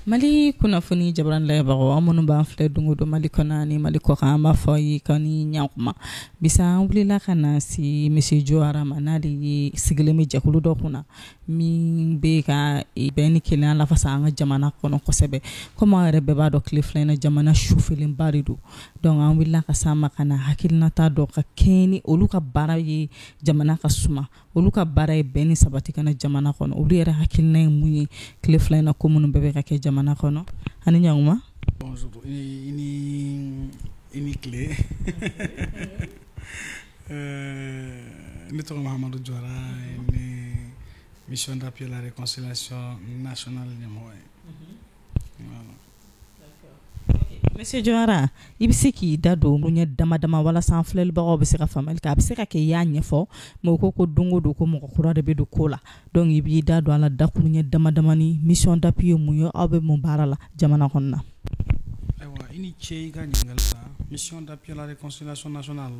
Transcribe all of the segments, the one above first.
Mali kunnafoni jabaran layɛbagaw an minnu b'an filɛ don o don Mali kɔnɔ ni Mali kɔkan an b'a fɔ ye k'aw ni ɲankuma bisa an wulila ka na si monsieur Jawara ma n'ale ye sigilen bɛ jɛkulu dɔ kunna min bɛ ka bɛn ni kelenya lafasa an ka jamana kɔnɔ kosɛbɛ komi an yɛrɛ bɛɛ b'a dɔn tile fila in na jamana sufelenba de don donc an wulila ka s'an ma ka na hakilinata dɔ ka kɛɲɛ ni olu ka baara ye jamana ka suma olu ka baara ye bɛn ni sabati kana jamana kɔnɔ olu yɛrɛ hakilina ye mun ye tile fila in na ko minnu bɛɛ bɛ ka kɛ jamana kɔnɔ ani ɲankuma. Bonjour, ini clé. Ne tɔgɔ Mahamadou Jawara ni mission d'appui à la réconciliation nationale ɲɛmɔgɔ ye. Monsieur Jawara i bɛ se k'i da don ɲɛ dama dama walasa an filɛlibagaw bɛ se ka faamuyali kɛ a bɛ se ka kɛ i y'a ɲɛfɔ mais u ko don o don ko mɔgɔ kura de bɛ don ko la donc i b'i da don a la dakuru ɲɛ dama dama ni mission d'appui ye mun ye aw bɛ mun baara la jamana kɔnɔ na. Ayiwa i ni ce i ka ɲininkali la mission d'appui à la réconciliation nationale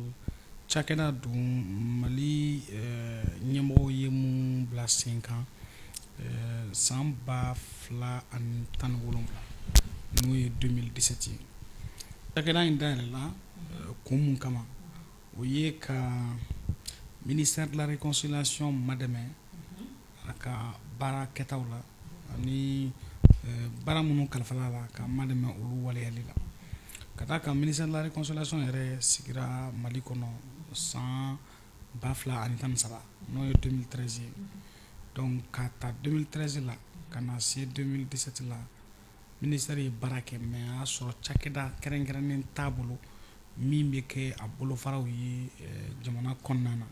cakɛda don Mali ɲɛmɔgɔw ye mun bila sen kan san 2017 n'o ye 2017 ye cakɛda in dayɛlɛla kun mun kama o ye ka ministère de la réconciliation madɛmɛ a ka baara kɛtaw la ani baara minnu kalifala la ka madɛmɛ olu waleyali la ka taa kan ministère de la réconciliation yɛrɛ sigira Mali kɔnɔ san 2013 n'o ye 2013 ye donc ka ta 2013 la ka na se 2017 la ministère ye baara kɛ mais a y'a sɔrɔ cakɛda kɛrɛnkɛrɛnnen t'a bolo min bɛ kɛ a bolofaraw ye jamana kɔnɔna na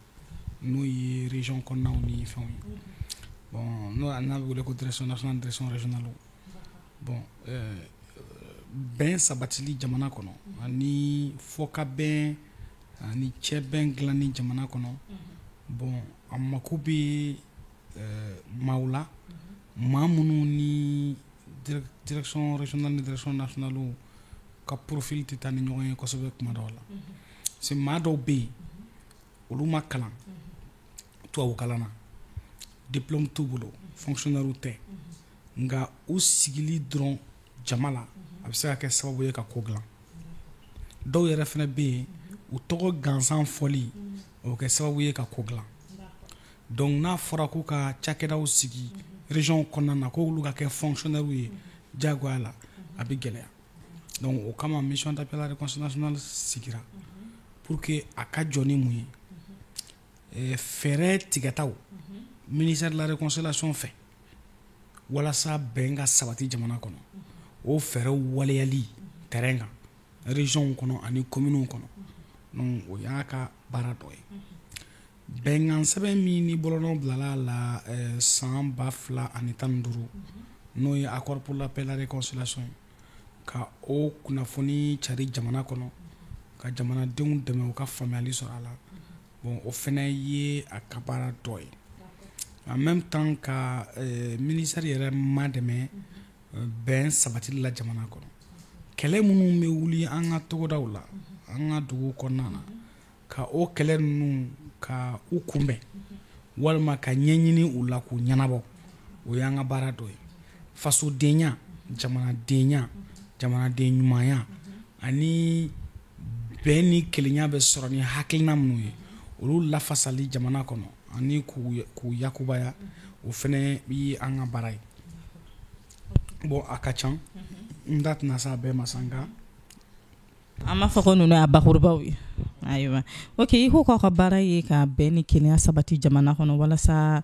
n'o ye région kɔnɔnaw ni fɛnw ye bon n'a bɛ wele ko direction nationale direction régionale bon bɛn sabatili jamana kɔnɔ ani fɔka bɛn ani cɛ bɛn dilanni jamana kɔnɔ bon a mako bɛ maaw la maa minnu ni direction régionale ni direction nationale ka profil tɛ taa ni ɲɔgɔn ye kosɛbɛ kuma dɔw la parce que maa dɔw bɛ yen olu ma kalan tubabu kalan na diplôme t'u bolo fonctionnaire tɛ nka u sigili dɔrɔn jama la a bɛ se ka kɛ sababu ye ka ko dilan dɔw yɛrɛ fana bɛ yen u tɔgɔ gansan fɔli o bɛ kɛ sababu ye ka ko dilan donc n'a fɔra ko ka cakɛdaw sigi région kɔnɔna na ko olu ka kɛ fonctionnaire ye diyagoya la a bɛ gɛlɛya donc o kama mission d'appui à la réconciliation nationale sigira pour que a ka jɔ ni mun ye fɛɛrɛ tigɛtaw ministère de la réconciliation fɛ walasa bɛn ka sabati jamana kɔnɔ o fɛɛrɛw waleyali terrain kan région kɔnɔ ani communes kɔnɔ donc o y'a ka baara dɔ ye bɛnkan sɛbɛn min ni bolonɔ bilala la san 2015 n'o ye accord pour la paix et la réconciliation ka o kunnafoni cari jamana kɔnɔ ka jamanadenw dɛmɛ u ka faamuyali sɔrɔ a la bon o fɛnɛ ye a ka baara dɔ ye en même temps ka ministère yɛrɛ madɛmɛ bɛn sabatili la jamana kɔnɔ kɛlɛ minnu bɛ wuli an ka togodaw la an ka dugu kɔnɔna na ka o kɛlɛ ninnu ka u kunbɛn walima ka ɲɛɲini u la k'u ɲɛnabɔ o y'an ka baara dɔ ye fasodenya jamanadenya jamanaden ɲumanya ani bɛn ni kelenya bɛ sɔrɔ ni hakilina minnu ye olu lafasali jamana kɔnɔ ani k'u yakubaya o fɛnɛ ye an ka baara ye bon a ka can n da tɛna se a bɛɛ ma sa nka an b'a fɔ ko ninnu y'a bakurubaw ye ayiwa ok i ko k'aw ka baara ye ka bɛn ni kelenya sabati jamana kɔnɔ walasa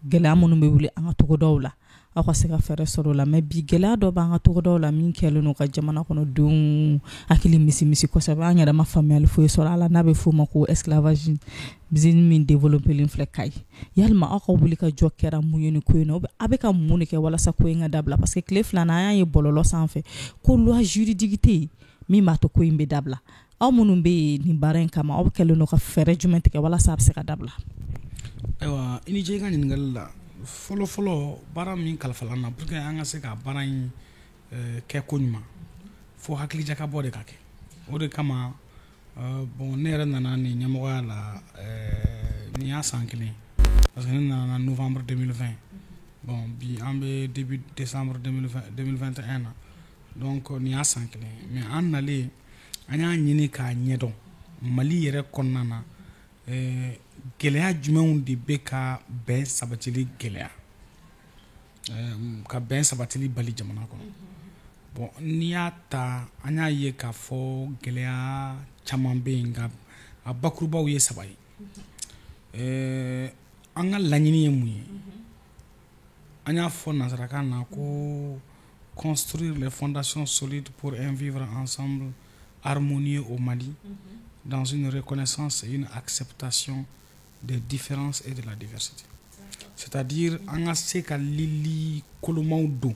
gɛlɛya minnu bɛ wuli an ka togodaw la aw ka se ka fɛɛrɛ sɔrɔ o la mais bi gɛlɛya dɔ b'an ka togodaw la min kɛlen no ka jamana kɔnɔ denw hakili misi kosɛbɛ an yɛrɛ ma faamuyali foyi sɔrɔ a la n'a bɛ f'o ma ko esclavagisme min développelen filɛ Kayi yalima aw ka wuli ka jɔ kɛra mun ye ni ko in na a bɛ ka mun de kɛ walasa ko in ka dabila parce que tile filanan an y'a ye bɔlɔlɔ sanfɛ ko loi juridique tɛ yen min b'a to ko in bɛ dabila aw minnu bɛ yen nin baara in kama aw kɛlen no ka fɛɛrɛ jumɛn tigɛ walasa a bɛ se ka dabila. Ayiwa i ni ce i ka ɲininkali la fɔlɔ baara min kalifala an na pour que an ka se ka baara in kɛ ko ɲuman fo hakilijakabɔ de ka kɛ o de kama bon ne yɛrɛ nana nin ɲɛmɔgɔya la nin y'a san kelen parce que ne nana novembre 2020 bon bi an bɛ début décembre 2021 na donc nin y'a san kelen mais an nalen an y'a ɲini k'a ɲɛdɔn Mali yɛrɛ kɔnɔna na gɛlɛya jumɛnw de bɛ ka bɛn sabatili gɛlɛya ka bɛn sabatili bali jamana kɔnɔ bon n'i y'a ta an y'a ye k'a fɔ gɛlɛya caman bɛ yen nka a bakurubaw ye saba ye an ka laɲini ye mun ye an y'a fɔ nanzarakan na ko construire les fondations solides pour un vivre ensemble harmonieux au Mali dans une reconnaissance et une acceptation des différences et de la diversité. C'est-à-dire an ka se ka lili kolomaw don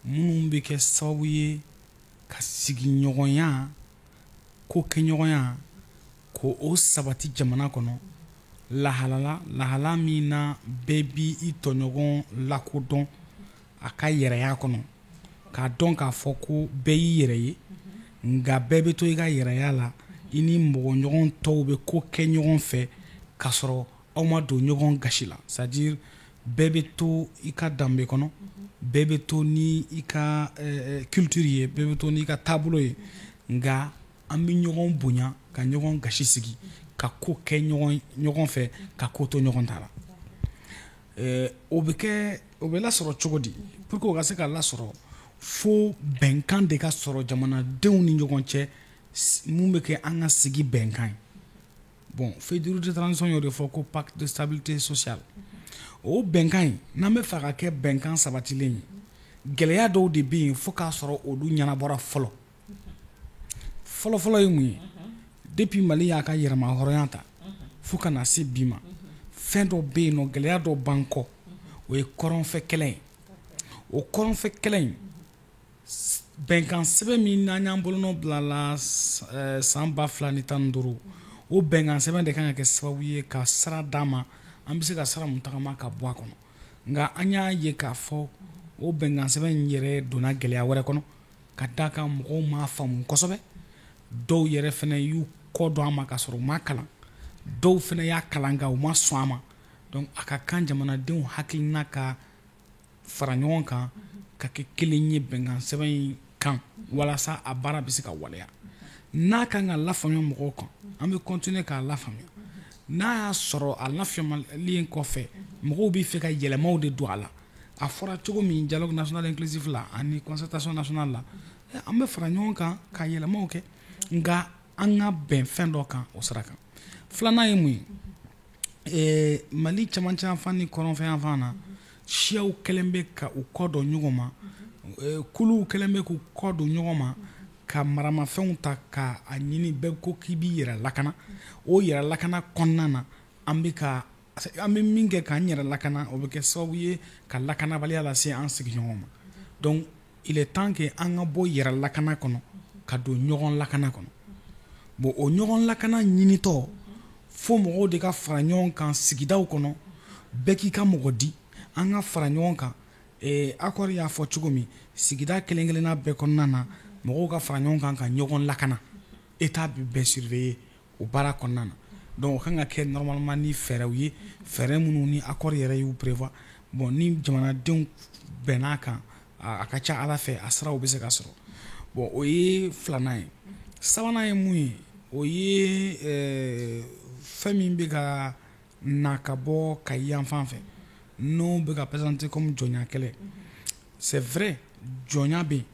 minnu bɛ kɛ sababu ye ka sigiɲɔgɔnya ko kɛɲɔgɔnya ko o sabati jamana kɔnɔ lahala min na bɛɛ bi i tɔɲɔgɔn lakodɔn a ka yɛrɛya kɔnɔ k'a dɔn k'a fɔ ko bɛɛ y'i yɛrɛ ye nka bɛɛ bɛ to i ka yɛrɛya la i ni mɔgɔ ɲɔgɔn tɔw bɛ ko kɛ ɲɔgɔn fɛ k'a sɔrɔ aw ma don ɲɔgɔn gasi la c'est-à-dire bɛɛ bɛ to i ka danbe kɔnɔ bɛɛ bɛ to ni i ka culture ye bɛɛ bɛ to ni i ka taabolo ye nka an bɛ ɲɔgɔn bonya ka ɲɔgɔn gasi sigi ka ko kɛ ɲɔgɔn fɛ ka ko to ɲɔgɔn ta la o bɛ lasɔrɔ cogo di pour que o ka se ka lasɔrɔ fo bɛnkan de ka sɔrɔ jamanadenw ni ɲɔgɔn cɛ mun bɛ kɛ an ka sigi bɛnkan ye bon feuille de route de transition y'o de fɔ ko pacte de stabilité sociale o bɛnkan in n'an bɛ fɛ ka kɛ bɛnkan sabatilen ye gɛlɛya dɔw de bɛ yen fo k'a sɔrɔ olu ɲɛnabɔra fɔlɔ ye mun ye depuis Mali y'a ka yɛrɛma hɔrɔnya ta fo ka na se bi ma fɛn dɔ bɛ yen nɔ gɛlɛya dɔ b'an kɔ o ye kɔrɔnfɛ kɛlɛ ye o kɔrɔnfɛ kɛlɛ in bɛnkan sɛbɛn min n'an y'an bolonɔ bila la san 2015 o bɛnkan sɛbɛn de kan ka kɛ sababu ye ka sira d'an ma an bɛ se ka sira mun tagama ka bɔ a kɔnɔ nka an y'a ye k'a fɔ o bɛnkan sɛbɛn in yɛrɛ donna gɛlɛya wɛrɛ kɔnɔ ka d'a kan mɔgɔw m'a faamu kosɛbɛ dɔw yɛrɛ fana y'u kɔ dɔn an ma ka sɔrɔ u ma kalan dɔw fana y'a kalan nka u ma sɔn a ma donc a ka kan jamanadenw hakilina ka fara ɲɔgɔn kan ka kɛ kelen ye bɛnkan sɛbɛn in kan walasa a baara bɛ se ka waleya n'a kan ka lafaamuya mɔgɔw kan an bɛ continuer k'a lafaamuya n'a y'a sɔrɔ a lafaamuyali kɔfɛ mɔgɔw bɛ fɛ ka yɛlɛmaw de don a la a fɔra cogo min dialogue national inclusif la ani concertation nationale la an bɛ fara ɲɔgɔn kan ka yɛlɛmaw kɛ nka an ka bɛn fɛn dɔ kan o sira kan filanan ye mun ye Mali cɛmancɛ yanfan ni kɔrɔnfɛ yanfan na siyaw kɛlen bɛ ka u kɔ don ɲɔgɔn ma kuluw kɛlen bɛ k'u kɔ don ɲɔgɔn ma ka maramafɛnw ta ka a ɲini bɛɛ ko k'i b'i yɛrɛ lakana o yɛrɛ lakana kɔnɔna na an bɛ min kɛ k'an yɛrɛ lakana o bɛ kɛ sababu ye ka lakanabaliya lase an sigiɲɔgɔnw ma donc il est temps que an ka bɔ yɛrɛ lakana kɔnɔ ka don ɲɔgɔn lakana kɔnɔ bon o ɲɔgɔn lakana ɲinitɔ fo mɔgɔw de ka fara ɲɔgɔn kan sigidaw kɔnɔ bɛɛ k'i ka mɔgɔ di an ka fara ɲɔgɔn kan accord y'a fɔ cogo min sigida kelen kelenna bɛɛ kɔnɔna na mɔgɔw ka fara ɲɔgɔn kan ka ɲɔgɔn lakana état bɛ bɛɛ surveiller o baara kɔnɔna na donc o kan ka kɛ normalement ni fɛɛrɛw ye fɛɛrɛ minnu ni accord yɛrɛ y'u prévoir bon ni jamanadenw bɛnn'a kan a ka ca ala fɛ a siraw bɛ se ka sɔrɔ bon o ye filanan ye sabanan ye mun ye o ye fɛn min bɛ ka na ka bɔ ka yan fan fɛ n'o bɛ ka présenter comme jɔnya kɛlɛ c'est vrai jɔnya bɛ yen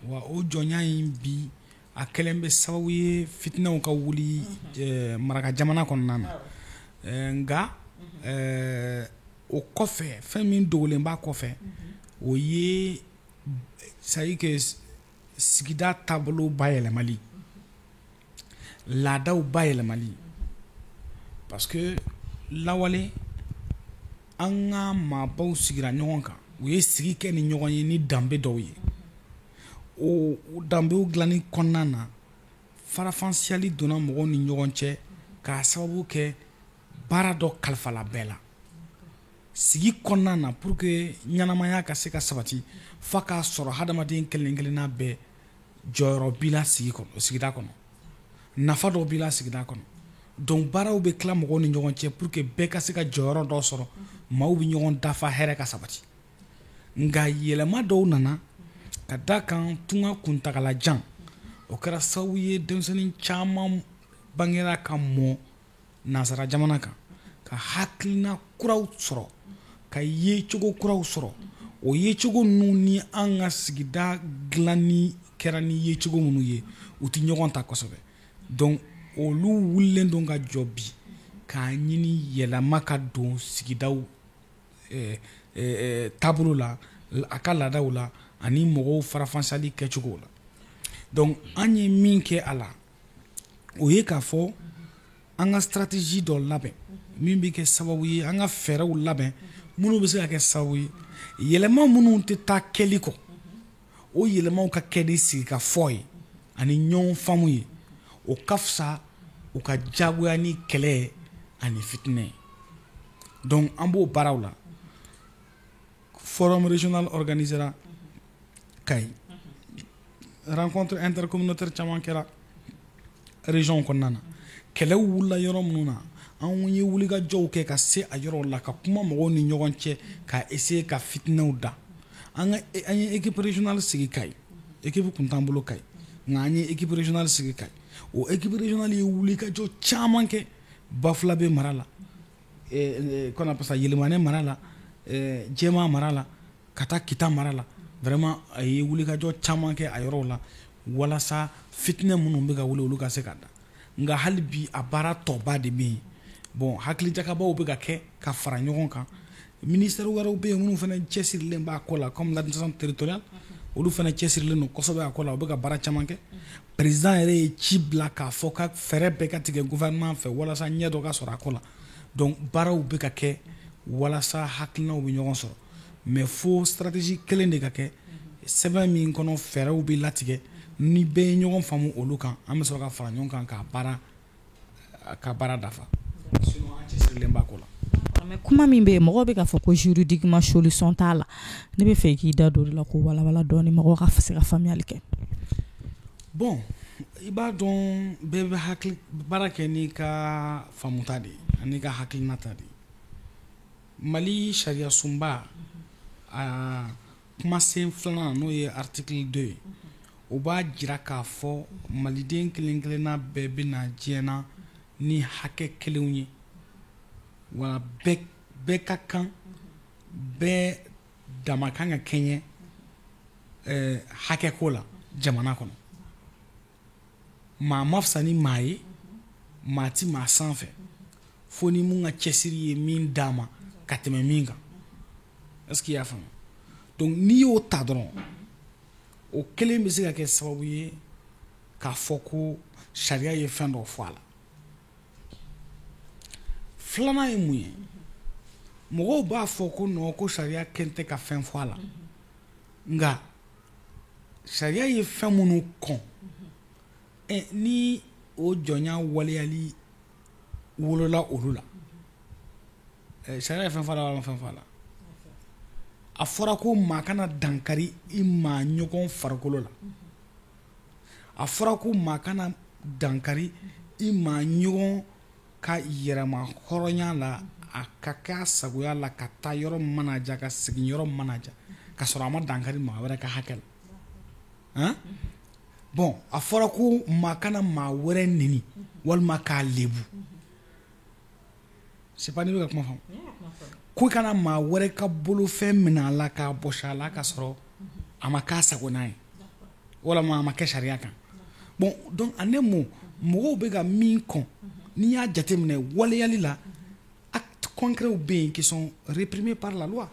wa o jɔnya in bi a kɛlen bɛ sababu ye fitinɛw ka wuli maraka jamana kɔnɔna na nka o kɔfɛ fɛn min dogolen b'a kɔfɛ o ye c'est à dire que sigida taabolo bayɛlɛmali laadaw bayɛlɛmali parce que lawale an ka maabaw sigira ɲɔgɔn kan u ye sigi kɛ ni ɲɔgɔn ye ni danbe dɔw ye o danbew dilanni kɔnɔna na farafansiyali donna mɔgɔw ni ɲɔgɔn cɛ k'a sababu kɛ baara dɔ kalifala bɛɛ la sigi kɔnɔna na pour que ɲɛnamaya ka se ka sabati f'a k'a sɔrɔ hadamaden kelen kelenna bɛɛ jɔyɔrɔ b'i la sigida kɔnɔ nafa dɔ b'i la sigida kɔnɔ donc baaraw bɛ tila mɔgɔw ni ɲɔgɔn cɛ pour que bɛɛ ka se ka jɔyɔrɔ dɔ sɔrɔ maaw bɛ ɲɔgɔn dafa hɛrɛ ka sabati nka yɛlɛma dɔw nana ka da kan tunga kuntagalajan o kɛra sababu ye denmisɛnnin caman bangera ka mɔ nansara jamana kan ka hakilina kuraw sɔrɔ ka yecogo kuraw sɔrɔ o yecogo ninnu ni an ka sigida dilanni kɛra ni yecogo minnu ye u tɛ ɲɔgɔn ta kosɛbɛ donc olu wulilen don ka jɔ bi k'a ɲini yɛlɛma ka don sigidaw taabolo la a ka laadaw la ani mɔgɔw farafansali kɛcogo la donc an ye min kɛ a la o ye k'a fɔ an ka stratégie dɔ labɛn min bɛ kɛ sababu ye an ka fɛɛrɛw labɛn minnu bɛ se ka kɛ sababu ye yɛlɛma minnu tɛ taa kɛli kɔ o yɛlɛmaw ka kɛ de sigi ka fɔ ye ani ɲɔgɔn faamu ye o ka fisa u ka diyagoya ni kɛlɛ ani fitinɛ ye donc an b'o baaraw la forum régional organisera Kayi rencontre intercommunautaire caman kɛra région kɔnɔna na kɛlɛw wulila yɔrɔ minnu na an ye wulikajɔw kɛ ka se a yɔrɔw la ka kuma mɔgɔw ni ɲɔgɔn cɛ ka essayer ka fitinɛw da an ye équipe régionale sigi Kayi équipe kun t'an bolo Kayi nka an ye équipe régionale sigi Kayi o équipe régionale ye wulikajɔ caman kɛ Bafulabe mara la qu'on appelle ça Yɛlɛmanɛ mara la Jɛma mara la ka taa Kita mara la vraiment a ye wulikajɔ caman kɛ a yɔrɔw la walasa fitinɛ minnu bɛ ka wuli olu ka se ka da nka hali bi a baara tɔba de bɛ yen bon hakilijakabaw bɛ ka kɛ ka fara ɲɔgɔn kan ministère wɛrɛw bɛ yen minnu fana cɛsirilen b'a ko la comme l'administration territoriale olu fana cɛsirilen don kosɛbɛ a ko la u bɛ ka baara caman kɛ président yɛrɛ ye ci bila k'a fɔ ka fɛɛrɛ bɛɛ ka tigɛ gouvernement fɛ walasa ɲɛ dɔ ka sɔrɔ a ko la donc baaraw bɛ ka kɛ walasa hakilinaw bɛ ɲɔgɔn sɔrɔ mais fo stratégie kelen de ka kɛ sɛbɛn min kɔnɔ fɛɛrɛw bɛ latigɛ ni bɛɛ ye ɲɔgɔn faamu olu kan an bɛ sɔrɔ ka fara ɲɔgɔn kan ka baara dafa sinon an cɛsirilen b'a ko la. mais kuma min bɛ yen mɔgɔw bɛ k'a fɔ ko juridiquement solution t'a la ne bɛ fɛ k'i da don o la ko walawala dɔɔni mɔgɔw ka se ka faamuyali kɛ. bon i b'a dɔn bɛɛ bɛ hakili baara kɛ n'i ka faamuta de ye ani ka hakilinata de ye Mali sariya sunba a kumasen filanan n'o ye article 2 ye o b'a jira k'a fɔ maliden kelen kelenna bɛɛ bɛna diɲɛ na ni hakɛ kelenw ye wala bɛɛ ka kan bɛɛ dama kan ka kɛɲɛ hakɛ ko la jamana kɔnɔ maa ma fisa ni maa ye maa ti maa sanfɛ fo ni mun ka cɛsiri ye min d'a ma ka tɛmɛ min kan est-ce que i y'a faamu donc n'i y'o ta dɔrɔn o kelen bɛ se ka kɛ sababu ye k'a fɔ ko sariya ye fɛn dɔ fɔ a la filanan ye mun ye mɔgɔw b'a fɔ ko non ko sariya kɛn tɛ ka fɛn fɔ a la nka sariya ye fɛn minnu kɔn ni o jɔnya waleyali wolola olu la sariya ye fɛn fɔ a la wala fɛn fɔ a la a fɔra ko maa kana dankari i maa ɲɔgɔn farikolo la a fɔra ko maa kana dankari i maa ɲɔgɔn ka yɛrɛma hɔrɔnya la a ka kɛ a sagoya la ka taa yɔrɔ mana ja ka segin yɔrɔ mana ja ka sɔrɔ a ma dankari maa wɛrɛ ka hakɛ la bon a fɔra ko maa kana maa wɛrɛ neni walima k'a lebu c'est pas ne bɛ ka kuma faamu ko kana maa wɛrɛ ka bolofɛn minɛ a la k'a bɔsi a la ka sɔrɔ a ma k'a sagona ye walima a ma kɛ sariya kan bon donc en un mot mɔgɔw bɛ ka min kɔn n'i y'a jateminɛ waleyali la actes concrets bɛ yen qui sont réprimés par la loi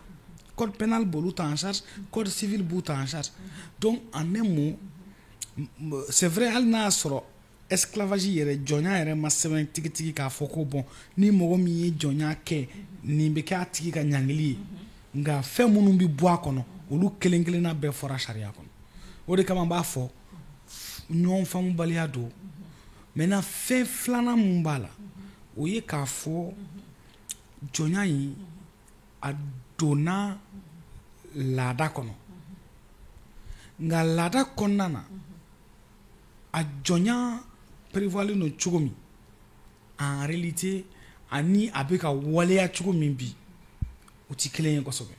code pénal b'olu ta en charge code civil b'u ta en charge donc en un mot c'est vrai hali n'a y'a sɔrɔ esclavage yɛrɛ jɔnya yɛrɛ ma sɛbɛn tigitigi k'a fɔ ko bon ni mɔgɔ min ye jɔnya kɛ nin bɛ kɛ a tigi ka ɲangili ye nka fɛn minnu bɛ bɔ a kɔnɔ olu kelen kelenna bɛɛ fɔra sariya kɔnɔ o de kama n b'a fɔ ɲɔgɔn faamubaliya don maintenant fɛn filanan mun b'a la o ye k'a fɔ jɔnya in a donna laada kɔnɔ nka laada kɔnɔna na a jɔnya prévoilen don cogo min en réalité ani a bɛ ka waleya cogo min bi u ti kelen ye kosɛbɛ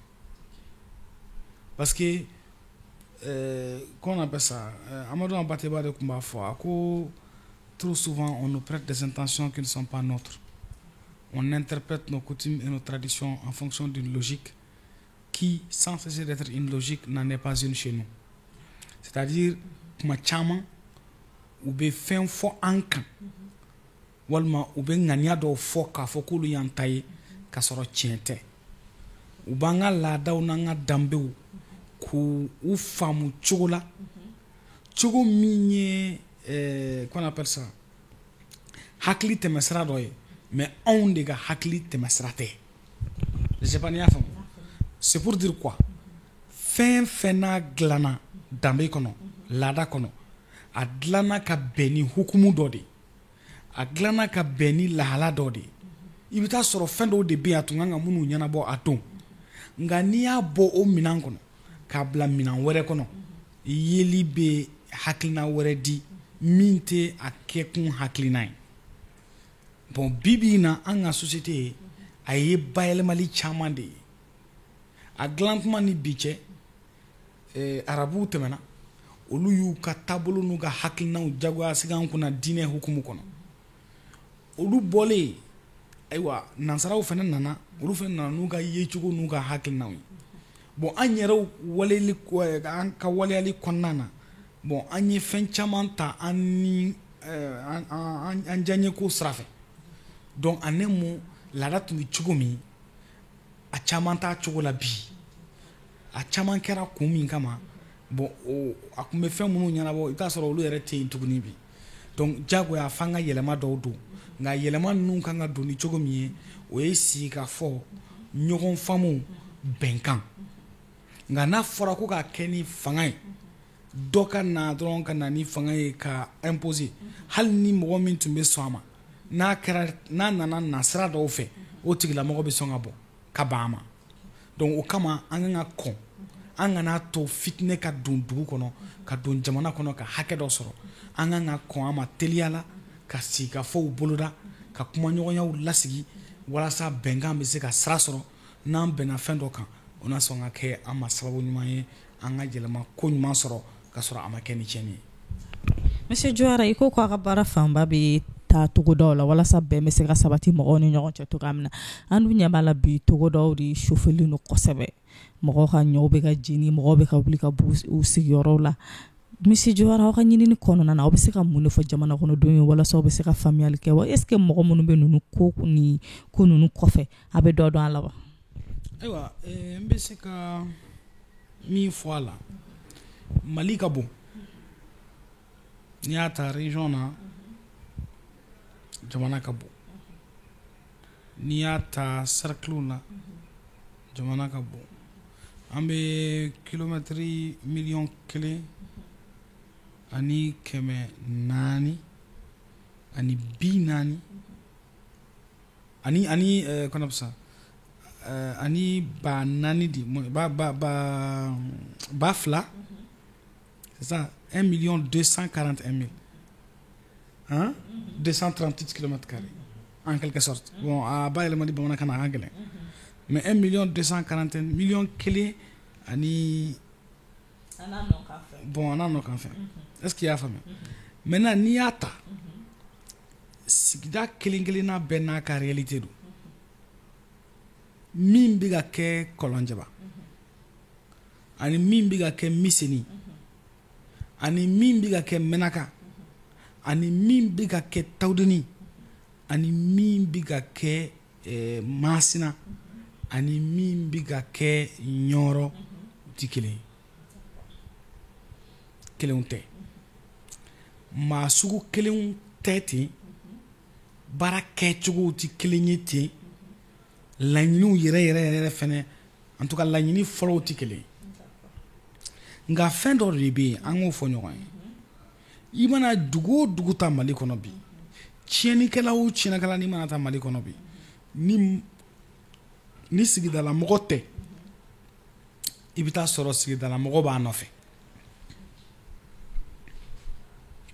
parce que qu'on appelle ça Amadou Abateba de tun b'a fɔ a ko trop souvent on nous prête des intentions qui ne sont pas nôtres. On interprète nos coutumes et nos traditions en fonction d'une logique qui, sans cesser d'être une logique, n'en est pas une chez nous. C'est-à-dire, kuma caman u bɛ fɛn fɔ an kan walima u bɛ ŋaniya dɔw fɔ k'a fɔ k'olu y'an ta ye k'a sɔrɔ tiɲɛ tɛ u b'an ka laadaw n'an ka danbew k'u faamu cogo la cogo min ye qu'on appelle ça hakili tɛmɛsira dɔ ye mais anw de ka hakili tɛmɛsira tɛ je sais pas ni y'a faamu c'est pour dire quoi fɛn fɛn n'a dilanna danbe kɔnɔ laada kɔnɔ a dilanna ka bɛn ni hukumu dɔ de a dilanna ka bɛn ni lahala dɔ de i bɛ taa sɔrɔ fɛn dɔw de bɛ yen a tun kan ka minnu ɲɛnabɔ a don nka n'i y'a bɔ o minɛn kɔnɔ k'a bila minɛn wɛrɛ kɔnɔ yeli bɛ hakilina wɛrɛ di min tɛ a kɛkun hakilina ye bon bibi in na an ka société a ye bayɛlɛmali caman de ye a dilan kuma ni bi cɛ arabuw tɛmɛna olu y'u ka taabolo n'u ka hakilinaw jagoya sigi an kunna diinɛ hukumu kɔnɔ olu bɔlen ayiwa nansaraw fana nana olu fana nana n'u ka yecogo n'u ka hakilinaw ye bon an yɛrɛw waleyali an ka waleyali kɔnɔna na bon an ye fɛn caman ta an ni an diyaɲeko sira fɛ donc en un mot laada tun bɛ cogo min a caman t'a cogo la bi a caman kɛra kun min kama bon a tun bɛ fɛn minnu ɲɛnabɔ i bɛ t'a sɔrɔ olu yɛrɛ tɛ yen tuguni bi donc diyagoya f'an ka yɛlɛma dɔw don nka yɛlɛma ninnu kan ka don ni cogo min ye o ye sigi ka fɔ ɲɔgɔn faamu bɛnkan nka n'a fɔra ko k'a kɛ ni fanga ye dɔ ka na dɔrɔn ka na ni fanga ye ka imposer hali ni mɔgɔ min tun bɛ sɔn a ma n'a nana nasira dɔw fɛ o tigilamɔgɔ bɛ sɔn ka bɔ ka ban a ma donc o kama an kan ka kɔn an kana to fitinɛ ka don dugu kɔnɔ ka don jamana kɔnɔ ka hakɛ dɔ sɔrɔ an kan ka kɔn a ma teliya la ka sigi ka fɔw boloda ka kumaɲɔgɔnyaw lasigi walasa bɛnkan bɛ se ka sira sɔrɔ n'an bɛnna fɛn dɔ kan o na sɔn ka kɛ an ma sababu ɲuman ye an ka yɛlɛma ko ɲuman sɔrɔ ka sɔrɔ a ma kɛ ni tiɲɛni ye. Monsieur Jawara i ko k'a ka baara fanba bɛ taa togodaw la walasa bɛn bɛ se ka sabati mɔgɔw ni ɲɔgɔn cɛ cogoya min na an dun ɲɛ b'a la bi togodaw de sufɛlen don kosɛbɛ mɔgɔw ka ɲɔw bɛ ka jeni mɔgɔw bɛ ka wuli ka b'u sigiyɔrɔw la Monsieur Jawara aw ka ɲinini kɔnɔna na aw bɛ se ka mun de fɔ jamana kɔnɔdenw ye walasa aw bɛ se ka faamuyali kɛ wa est ce que mɔgɔ minnu bɛ ninnu ko ninnu kɔfɛ a bɛ dɔ dɔn a la wa. Ayiwa n bɛ se ka min fɔ a la Mali ka bon n'i y'a ta région na jamana ka bon n'i y'a ta cercle na jamana ka bon an bɛ kilomɛtiri miliyɔn 1 ani 440 ani 40 ani qu'on appelle ça ani ba 4 di ba fila c'est ça 1 241 000 hein 238 km² en quelque sorte bon a ba yɛlɛma di bamanankan na a ka gɛlɛn mais 1 241 000 1 ani bon an n'a nɔ kan fɛ est ce que i y'a faamuya maintenant n'i y'a ta sigida kelen kelenna bɛɛ n'a ka réalité don min bɛ ka kɛ Kɔlɔnjɛba ani min bɛ ka kɛ Miseni ani min bɛ ka kɛ Mɛnaka ani min bɛ ka kɛ Tawudeni ani min bɛ ka kɛ Masina ani min bɛ ka kɛ Ɲɔrɔ u tɛ kelen ye kelenw tɛ maa sugu kelenw tɛ ten baara kɛcogow tɛ kelen ye ten laɲiniw yɛrɛ fɛnɛ en tout cas laɲini fɔlɔw tɛ kelen ye nka fɛn dɔ de bɛ yen an k'o fɔ ɲɔgɔn ye i mana dugu o dugu ta Mali kɔnɔ bi tiɲɛnikɛla o tiɲɛnikɛla n'i mana ta Mali kɔnɔ bi ni sigidala mɔgɔ tɛ i bɛ taa sɔrɔ sigidala mɔgɔ b'a nɔfɛ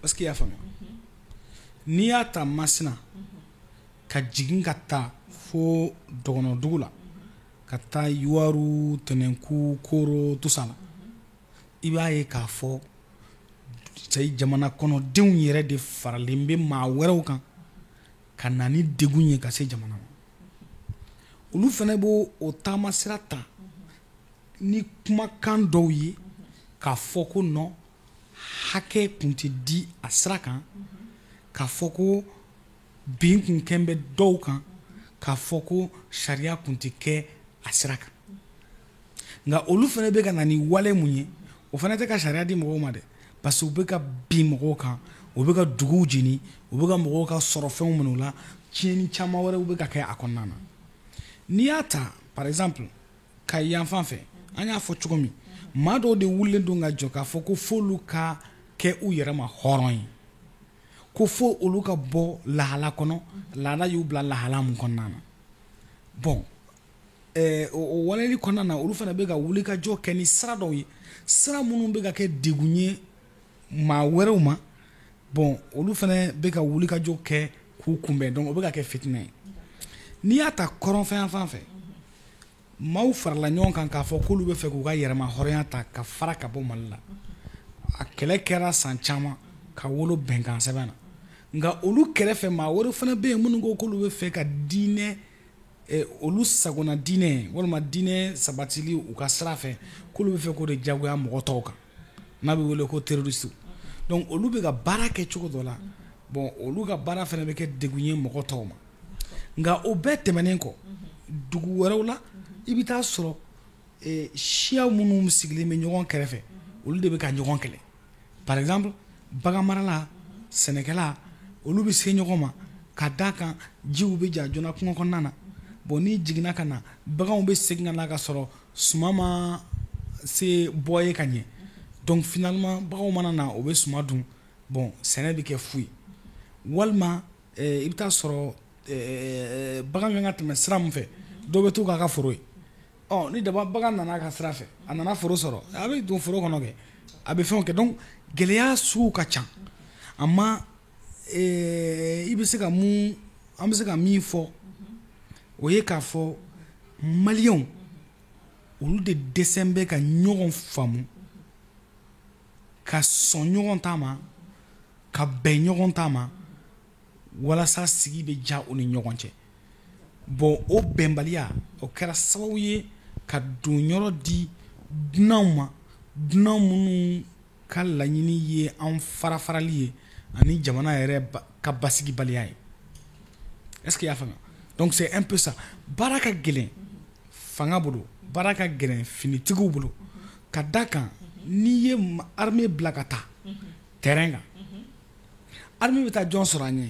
est ce que i y'a faamuya n'i y'a ta Masina ka jigin ka taa fo dɔgɔnɔdugu la ka taa Yuwaru Tɛnɛnku Koro tout ça la i b'a ye k'a fɔ cɛ jamana kɔnɔdenw yɛrɛ de faralen bɛ maa wɛrɛw kan ka na ni degun ye ka se jamana ma olu fana b'o o taama sira ta ni kumakan dɔw ye k'a fɔ ko non hakɛ kun tɛ di a sira kan k'a fɔ ko bin kun kɛn bɛ dɔw kan k'a fɔ ko sariya kun tɛ kɛ a sira kan nka olu fana bɛ ka na ni wale mun ye o fana tɛ ka sariya di mɔgɔw ma dɛ parce que u bɛ ka bin mɔgɔw kan u bɛ ka duguw jeni u bɛ ka mɔgɔw ka sɔrɔfɛnw minɛ u la tiɲɛni caman wɛrɛw bɛ ka kɛ a kɔnɔna na n'i y'a ta par exemple ka yan fan fɛ an y'a fɔ cogo min maa dɔw de wulilen don ka jɔ k'a fɔ ko f'olu ka kɛ u yɛrɛ ma hɔrɔn ye ko fo olu ka bɔ lahala kɔnɔ lahala y'u bila lahala mun kɔnɔna na bon o waleli kɔnɔna na olu fana bɛ ka wuli ka jɔ kɛ ni sira dɔw ye sira minnu bɛ ka kɛ degun ye maa wɛrɛw ma bon olu fana bɛ ka wuli ka jɔ kɛ k'u kunbɛn donc o bɛ ka kɛ fitinɛ ye n'i y'a ta kɔrɔnfɛn fan fɛ maaw farala ɲɔgɔn kan k'a fɔ k'olu bɛ fɛ k'u ka yɛrɛma hɔrɔnya ta ka fara ka bɔ Mali la a kɛlɛ kɛra san caman ka wolo bɛnkan sɛbɛn na nka olu kɛrɛfɛ maa wɛrɛ fana bɛ yen minnu ko k'olu bɛ fɛ ka diinɛ olu sagona diinɛ walima diinɛ sabatili u ka sira fɛ k'olu bɛ fɛ k'o de jagoya mɔgɔ tɔw kan n'a bɛ wele ko terroriste donc olu bɛ ka baara kɛ cogo dɔ la bon olu ka baara fana bɛ kɛ degun ye mɔgɔ tɔw ma nka o bɛɛ tɛmɛnen kɔ dugu wɛrɛw la i bɛ taa sɔrɔ siya minnu sigilen bɛ ɲɔgɔn kɛrɛfɛ olu de bɛ ka ɲɔgɔn kɛlɛ par exemple bagan marala sɛnɛkɛla olu bɛ se ɲɔgɔn ma ka d'a kan jiw bɛ ja joona kungo kɔnɔna na bon n'i jiginna ka na baganw bɛ segin ka na ka sɔrɔ suma ma se bɔ ye ka ɲɛ donc finalement baganw mana na o bɛ suma dun bon sɛnɛ bɛ kɛ fu ye walima i bɛ taa sɔrɔ bagan kan ka tɛmɛ sira min fɛ dɔw bɛ to k'a ka foro ye ni daba bagan nana a ka sira fɛ a nana foro sɔrɔ a bɛ don foro kɔnɔ kɛ a bɛ fɛnw kɛ donc gɛlɛya sugu ka ca amma i bɛ se ka mun an bɛ se ka min fɔ o ye k'a fɔ maliyɛnw olu de dɛsɛ bɛ ka ɲɔgɔn faamu ka sɔn ɲɔgɔn ta ma ka bɛn ɲɔgɔn ta ma walasa sigi bɛ ja u ni ɲɔgɔn cɛ bon o bɛnbaliya o kɛra sababu ye ka don yɔrɔ di dunanw ma dunan minnu ka laɲini ye an farafarali ye ani jamana yɛrɛ ka basigibaliya ye est-ce que i y'a faamuya donc c'est un peu ça baara ka gɛlɛn fanga bolo baara ka gɛlɛn finitigiw bolo ka da kan n'i ye armée bila ka taa terrain kan armée bɛ taa jɔn sɔrɔ a ɲɛ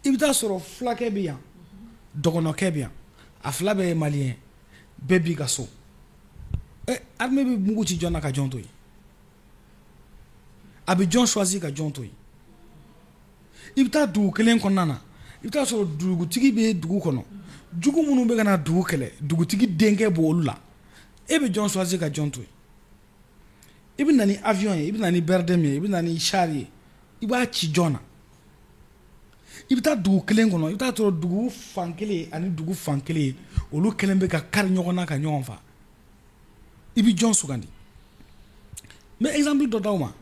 i bɛ taa sɔrɔ fulakɛ bɛ yan dɔgɔnɔkɛ bɛ yan a fila bɛɛ ye maliyɛn bɛɛ b'i ka so armée bɛ mugu ci jɔn na ka jɔn to yen a bɛ jɔn choisir ka jɔn to yen i bɛ taa dugu kelen kɔnɔna na i bɛ taa sɔrɔ dugutigi bɛ dugu kɔnɔ jugu minnu bɛ ka na dugu kɛlɛ dugutigi denkɛ b'o olu la e bɛ jɔn choisir ka jɔn to yen i bɛ na ni avion ye i bɛ na ni BRDM ye i bɛ na ni char ye i b'a ci jɔn na i bɛ taa dugu kelen kɔnɔ i bɛ taa sɔrɔ dugu fan kelen ani dugu fan kelen olu kelen bɛ ka kari ɲɔgɔn na ka ɲɔgɔn fa i bɛ jɔn sugandi n bɛ exemple dɔ d'aw ma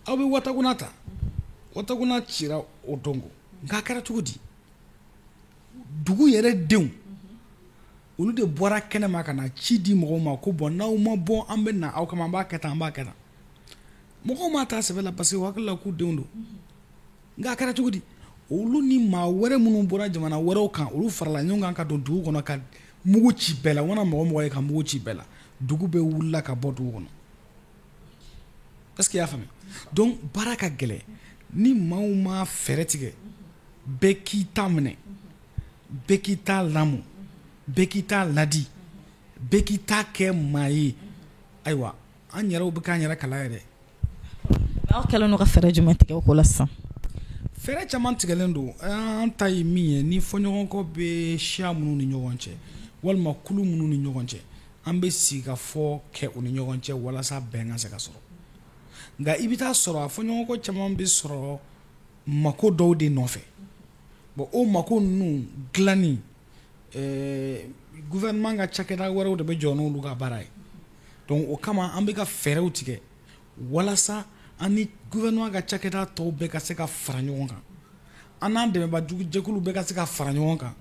aw bɛ Watakunna ta Watakunna cira o dongo nka a kɛra cogo di dugu yɛrɛ denw olu de bɔra kɛnɛma ka na ci di mɔgɔw ma ko bon n'aw ma bɔ an bɛ na aw kama an b'a kɛ tan an b'a kɛ tan mɔgɔw ma taa sɛbɛn la parce que u hakili la k'u denw don nka a kɛra cogo di olu ni maa wɛrɛ minnu bɔra jamana wɛrɛw kan olu farala ɲɔgɔn kan ka don dugu kɔnɔ ka mugu ci bɛɛ la wana mɔgɔ mɔgɔ ye ka mugu ci bɛɛ la dugu bɛɛ wulila ka bɔ dugu kɔnɔ est-ce que i y'a faamuya donc baara ka gɛlɛn ni maaw ma fɛɛrɛ tigɛ bɛɛ k'i ta minɛ bɛɛ k'i ta lamɔ bɛɛ k'i ta ladi bɛɛ k'i ta kɛ maa ye ayiwa an yɛrɛw bɛ k'an yɛrɛ kala yɛrɛ aw kɛlen don ka fɛɛrɛ jumɛn tigɛ o ko la sisan fɛɛrɛ caman tigɛlen don an ta ye min ye ni fɔɲɔgɔnkɔ bɛ siya minnu ni ɲɔgɔn cɛ walima kulu minnu ni ɲɔgɔn cɛ an bɛ sigi ka fɔ kɛ u ni ɲɔgɔn cɛ walasa bɛn ka se ka sɔrɔ nka i bɛ taa sɔrɔ a fɔɲɔgɔnkɔ caman bɛ sɔrɔ mako dɔw de nɔfɛ bon o mako ninnu dilanni gouvernement ka cakɛda wɛrɛw de bɛ jɔ n'olu ka baara ye donc o kama an bɛ ka fɛɛrɛw tigɛ walasa an ni gouvernement ka cakɛda tɔw bɛɛ ka se ka fara ɲɔgɔn kan an n'an dɛmɛbajugu jɛkulu bɛɛ ka se ka fara ɲɔgɔn kan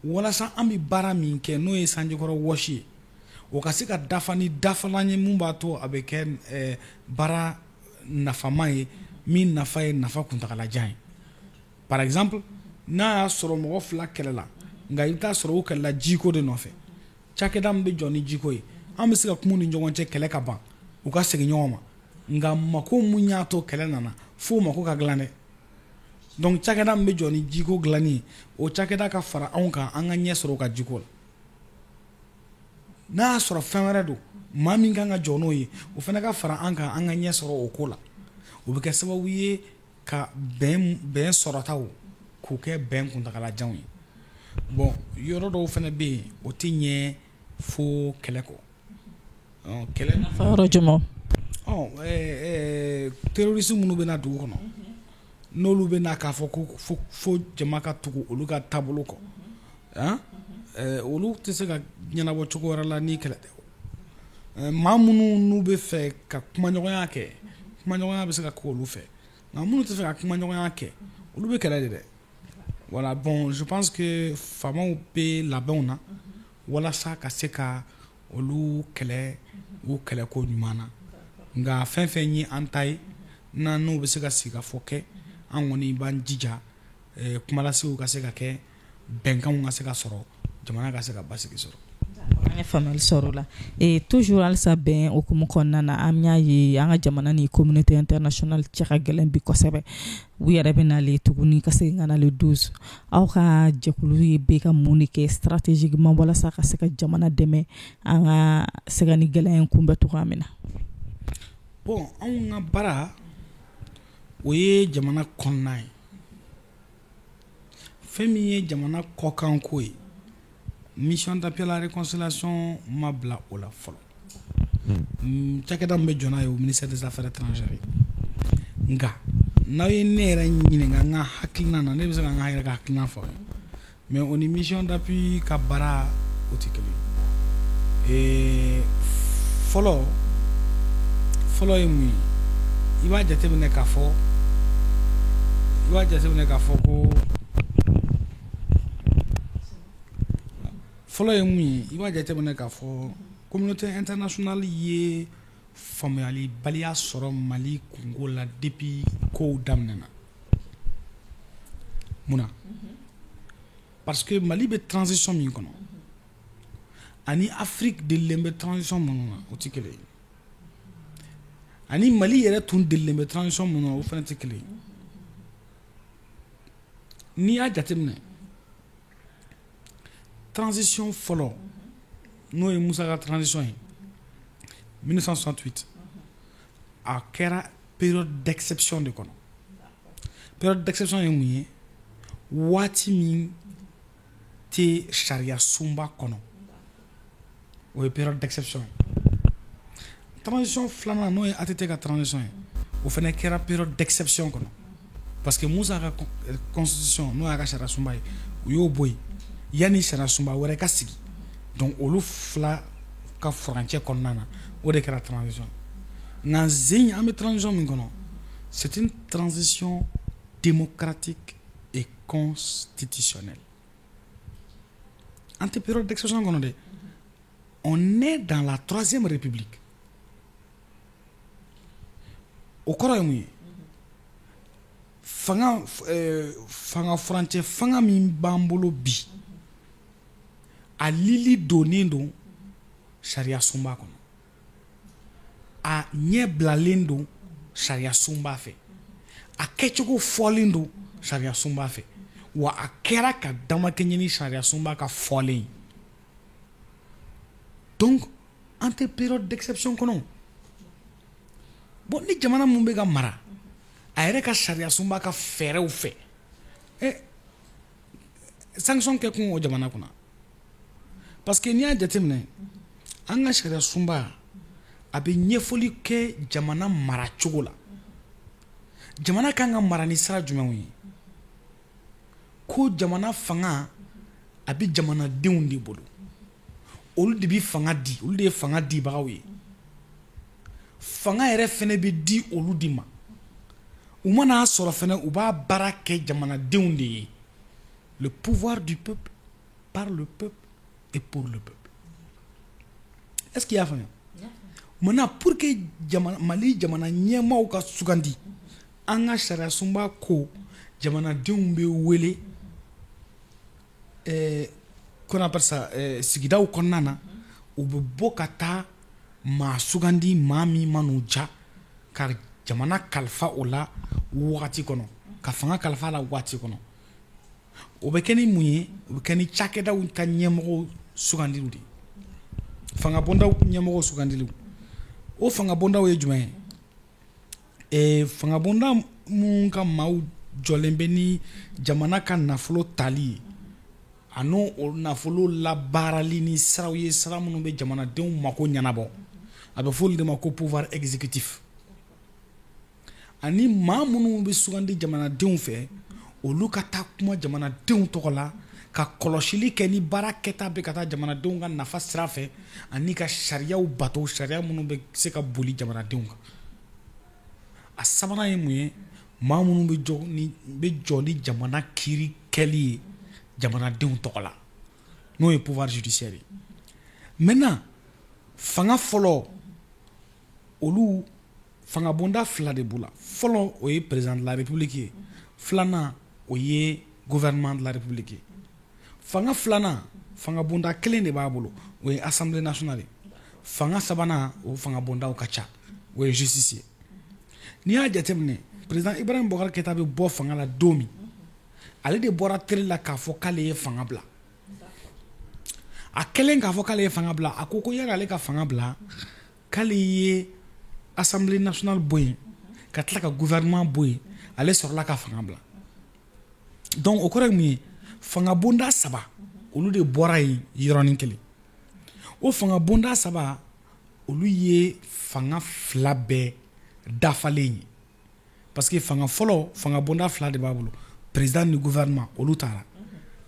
walasa an bɛ baara min kɛ n'o ye sanjikɔrɔ wɔsi ye o ka se ka dafa ni dafalan ye mun b'a to a bɛ kɛ baara nafama ye min nafa ye nafa kuntagalajan ye par exemple n'a y'a sɔrɔ mɔgɔ 2 kɛlɛla nka i bɛ taa sɔrɔ u kɛlɛla jiko de nɔfɛ cakɛda min bɛ jɔ ni jiko ye an bɛ se ka kuma ni ɲɔgɔn cɛ kɛlɛ ka ban u ka segin ɲɔgɔn ma nka mako mun y'a to kɛlɛ nana fo mako ka dilan dɛ donc cakɛda min bɛ jɔ ni jiko dilanni ye o cakɛda ka fara anw kan an ka ɲɛ sɔrɔ u ka jiko la n'a y'a sɔrɔ fɛn wɛrɛ don maa min kan ka jɔ n'o ye o fana ka fara an kan an ka ɲɛ sɔrɔ o ko la o bɛ kɛ sababu ye ka bɛn sɔrɔtaw k'o kɛ bɛn kuntagalajanw ye bon yɔrɔ dɔw fana bɛ yen o tɛ ɲɛ fo kɛlɛ kɔ kɛlɛ nafa yɔrɔ jumɛn terroriste minnu bɛ na dugu kɔnɔ n'olu bɛ na k'a fɔ ko fo jama ka tugu olu ka taabolo kɔ olu tɛ se ka ɲɛnabɔ cogo wɛrɛ la ni kɛlɛ tɛ maa minnu n'u bɛ fɛ ka kumaɲɔgɔnya kɛ kumaɲɔgɔnya bɛ se ka kɛ olu fɛ nka minnu tɛ fɛ ka kumaɲɔgɔnya kɛ olu bɛ kɛlɛ de dɛ voilà bon je pense que faamaw bɛ labɛnw na walasa ka se ka olu kɛlɛ u kɛlɛko ɲuman na nka fɛn fɛn ye an ta ye n'an n'u bɛ se ka sigi ka fɔ kɛ an kɔni b'an jija kumalasew ka se ka kɛ bɛnkanw ka se ka sɔrɔ jamana ka se ka basigi sɔrɔ an ye faamuyali sɔrɔ la toujours halisa bɛn okumu kɔnɔna na an y'a ye an ka jamana ni communauté internationale cɛ ka gɛlɛn bi kosɛbɛ u yɛrɛ bɛ nale tuguni ka segin ka nale 12 aw ka jɛkulu ye bɛ ka mun de kɛ stratégiquement walasa ka se ka jamana dɛmɛ an ka se ka ni gɛlɛya in kunbɛ cogoya min na bon anw ka baara o ye jamana kɔnɔna ye fɛn min ye jamana kɔkanko ye mission d'appui à la réconciliation ma bila o la fɔlɔ cakɛda min bɛ jɔ n'a ye o ministère des affaires étrangères nka n'aw ye ne yɛrɛ ɲininka n ka hakilina na ne bɛ se ka n ka yɛrɛ ka hakilina fɔ mais o ni mission d'appui ka baara o tɛ kelen ye fɔlɔ ye mun ye i b'a jateminɛ k'a fɔ ko fɔlɔ ye mun ye i b'a jateminɛ k'a fɔ communauté internationale ye faamuyali baliya sɔrɔ Mali kungo la depuis kow daminɛna munna parce que Mali bɛ transition min kɔnɔ ani Afrique delilen bɛ transition minnu na o tɛ kelen ye ani Mali yɛrɛ tun delilen bɛ transition minnu na o fana tɛ kelen ye n'i y'a jateminɛ transition fɔlɔ n'o ye Musa ka transition ye 1968 a kɛra période d'exception de kɔnɔ période d'exception ye mun ye waati min tɛ sariya sunba kɔnɔ o ye période d'exception ye transition filanan n'o ye ATT ka transition ye o fana kɛra période d'exception kɔnɔ parce que Musa ka constitution n'o y'a ka sariya sunba ye u y'o bɔ yen yanni sariya sunba wɛrɛ ka sigi donc olu fila ka furancɛ kɔnɔna na o de kɛra transition nka zen an bɛ transition min kɔnɔ c'est une transition démocratique et constitutionnelle an tɛ période d'exception kɔnɔ dɛ on est dans la 3e république o kɔrɔ ye mun ye fanga furancɛ fanga min b'an bolo bi a lili donnen don sariya sunba kɔnɔ a ɲɛ bilalen don sariya sunba fɛ a kɛcogo fɔlen don sariya sunba fɛ wa a kɛra ka damakɛ ɲini sariya sunba ka fɔlen donc an tɛ période d'exception kɔnɔ bon ni jamana mun bɛ ka mara a yɛrɛ ka sariya sunba ka fɛɛrɛw fɛ sanction kɛ kun o jamana kunna parce que n'i y'a jateminɛ an ka sariya sunba a bɛ ɲɛfɔli kɛ jamana maracogo la jamana kan ka mara ni sira jumɛnw ye ko ko jamana fanga a bɛ jamanadenw de bolo olu de bɛ fanga di olu de ye fanga dibagaw ye fanga yɛrɛ fɛnɛ bɛ di olu de ma u mana sɔrɔ fɛnɛ u b'a baara kɛ jamanadenw de ye le pouvoir du peuple par le peuple et pour le peuple est-ce qu'il y a faamuya maintenant pour que Mali jamana ɲɛmaaw ka sugandi an ka sariya sunba ko jamanadenw bɛ wele qu'on appelle ça sigidaw kɔnɔna na u bɛ bɔ ka taa maa sugandi maa min man'u ja ka jamana kalifa o la wagati kɔnɔ ka fanga kalifa a la wagati kɔnɔ o bɛ kɛ ni mun ye o bɛ kɛ ni cakɛdaw ka ɲɛmɔgɔw sugandiliw de ye fanga bondaw ɲɛmɔgɔw sugandiliw o fanga bondaw ye jumɛn ye fanga bonda mun ka maaw jɔlen bɛ ni jamana ka nafolo tali ye a n'o nafolo labaarali ni siraw ye sira minnu bɛ jamanadenw mako ɲɛnabɔ a bɛ fɔ olu de ma ko pouvoir exécutif ani maa minnu bɛ sugandi jamanadenw fɛ olu ka taa kuma jamanadenw tɔgɔ la ka kɔlɔsili kɛ ni baara kɛta bɛ ka taa jamanadenw ka nafa sira fɛ ani ka sariyaw bato sariya minnu bɛ se ka boli jamanadenw kan a sabanan ye mun ye maa minnu bɛ jɔ ni jamana kiiri kɛli ye jamanadenw tɔgɔ la n'o ye pouvoir judiciaire ye maintenant fanga fɔlɔ olu fanga bonda fila de b'u la fɔlɔ o ye président de la république ye filanan o ye gouvernement de la république ye fanga filanan fanga bonda kelen de b'a bolo o ye assemblée nationale ye fanga sabanan o fanga bondaw ka ca o ye justice ye n'i y'a jateminɛ président Ibrahim Boubacar Keïta bɛ bɔ fanga la don min ale de bɔra télé la k'a fɔ k'ale ye fanga bila a kɛlen k'a fɔ k'ale ye fanga bila a ko yala ale ka fanga bila k'ale ye assemblée nationale bɔ yen ka tila ka gouvernement bɔ yen ale sɔrɔla ka fanga bila donc o kɔrɔ ye mun ye fanga bonda saba olu de bɔra yen yɔrɔnin kelen o fanga bonda saba olu ye fanga fila bɛɛ dafalen ye parce que fanga fɔlɔ fanga bonda fila de b'a bolo président ni gouvernement olu taara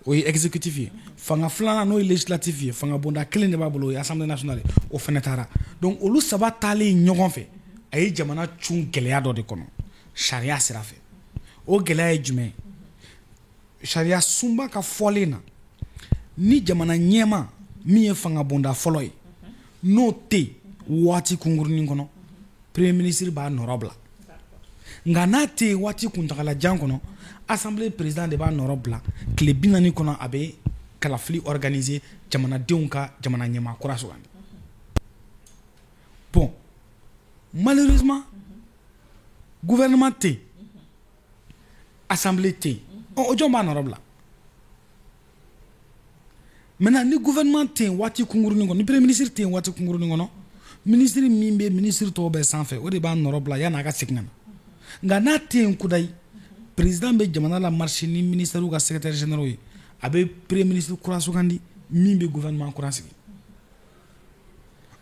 o ye exécutif ye fanga filanan n'o ye législatif ye fanga bonda kelen de b'a bolo o ye assemblée nationale o fɛnɛ taara donc olu saba taalen ɲɔgɔn fɛ a ye jamana cun gɛlɛya dɔ de kɔnɔ sariya sira fɛ o gɛlɛya ye jumɛn sariya sunba ka fɔlen na ni jamana ɲɛma min ye fanga bonda fɔlɔ ye n'o tɛ waati kunkurunin kɔnɔ premier ministre b'a nɔrɔ bila nka n'a tɛ yen waati kuntagalajan kɔnɔ assemblée président de b'a nɔrɔ bila tile 40 kɔnɔ a bɛ kalafili organiser jamanadenw ka jamana ɲɛmaa kura sugandi bon malheureusement gouvernement tɛ yen assemblée tɛ yen o jɔn b'a nɔrɔ bila maintenant ni gouvernement tɛ yen waati kunkurunin kɔnɔ ni premier ministre tɛ yen waati kunkurunin kɔnɔ ministre min bɛ ministre tɔw bɛɛ sanfɛ o de b'a nɔrɔ bila yan'a ka segin ka na nka n'a tɛ yen kudayi président bɛ jamana la marché ni ministère ka secrétaire général ye a bɛ premier ministre kura sugandi min bɛ gouvernement kura sigi